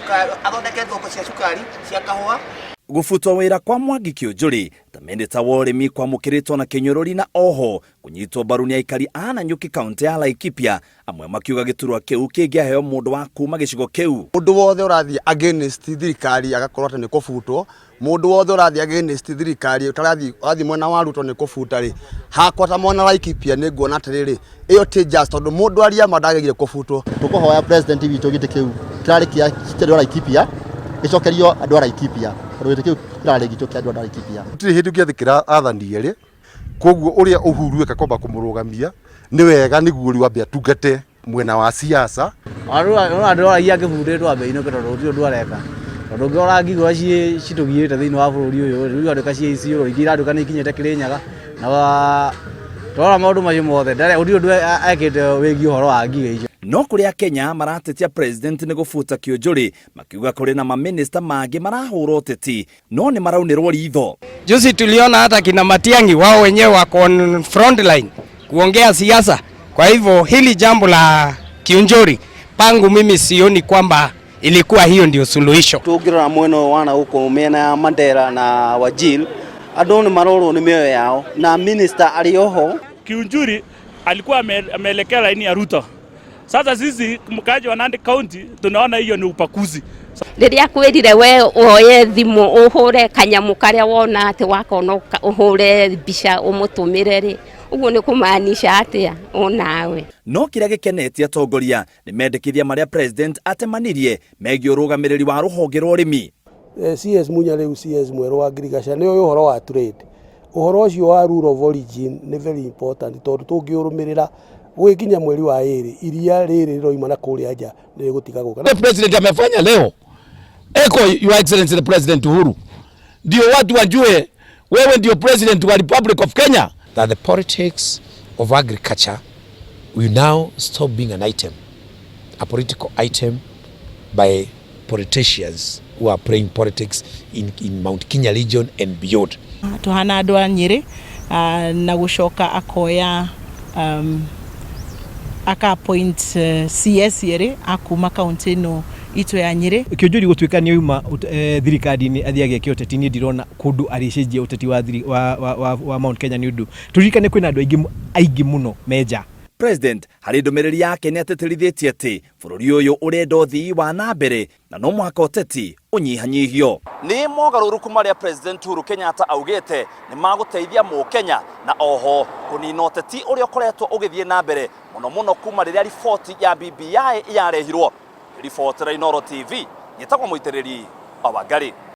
cukari athondeke thoko cia cukari cia kahua. Gubutwo wira kwa Mwangi Kiunjuri ta minista wa urimi kwa mukiritwo na kunyururia na oho kunyitwo mbaru ni aikari a Nanyuki kaunti ya Laikipia amwe makiuga giturwa kiu kingiaheo mundu wa kuma gicigo kiu. Mundu wothe urathie against thirikari agakorwo ati ni kubutwo, mundu wothe urathie against thirikari utarathie mwena wa Ruto ni kubuta ri hakwa ta mwana Laikipia ni nguona atiriri iyo ti just tondu mundu aria mandagegire kubutwo. Tukuhoya president witu gite kiu kirari kia kitero Laikipia gicokerio andu a Laikipia rwete kiu kirari gicokerio andu a Laikipia tiri hindu giathikira athani eri koguo uria Uhuru ekakomba kumurugamia ni wega niguo ri wambia tungate mwena wa siasa andu aragia kibutitwo ambeino kitondu ucio ndu areka tondu ngiora ngigwa citugirite thiini wa bururi uyu riu andu kacie icio igira andu kana ikinyete Kirinyaga na tora maundu macio mothe ndare ndu ekite wigi uhoro wa ngiga icio. No kuri Akenya maratetia president ni gubuta Kiunjuri makiuga kuri na maminista mangi marahurwo teti no ni maraunirwo ritho. Juzi tuliona hata kina Matiang'i wao wenyewe wako on front line kuongea siasa. Kwa hivyo hili jambo la Kiunjuri pangu mimi sioni kwamba ilikuwa hiyo ndio suluhisho. Tugira mweno wana huko mena ya Mandera na Wajil adoni maroro ni mioyo yao na minista alioho. Kiunjuri alikuwa ameelekea laini ya Ruto. Sasa sisi mkaji wa Nandi County tunaona hiyo ni upakuzi. Riria kwirire we oye thimu uhure kanyamu karia wona ati wakona uhure bisha umutumire ri uguo ni kumaanisha atia onawe. No kiria gikenetie atongoria ni mendekithia maria president atemanirie megie urugamiriri wa ruhonge rwa urimi. CS Munyariu CS mweru wa agriculture ni uyu uhoro wa trade. Uhoro ucio wa rule of origin ni very important tondu tungiurumirira gwikinya mweri wa eri iria riri roima na kuria nja ni gutiga guka. The president amefanya leo eko your excellency the president Uhuru ndio watu wajue wewe ndio president wa Republic of Kenya. That the politics of agriculture will now stop being an item, a political item by politicians who are playing politics in Mount Kenya region and beyond. Tuhana andu a Nyeri na gucoka akoya aka appoint CS yere akuma kaunti no itu ya Nyeri. Kiunjuri gutwika ni yuma thirikari ni athiage kioteti ni ndirona kundu aricenjia uteti wa Mount Kenya ni undu turirikane kwina andu aingi muno meja. President hari ndumiriri yake ni ateterithitie ati bururi uyu urenda uthii wa na mbere na no mwaka uteti unyihanyihio. Ni maugaruruku maria president Uhuru Kenyatta augite ni maguteithia mu Kenya na oho kunina uteti uria ukoretwo ugithie na mbere muno kuma riria riboti ya BBI yarehirwo. Riboti ra Inoro TV yetagwo muitiriri Awangari.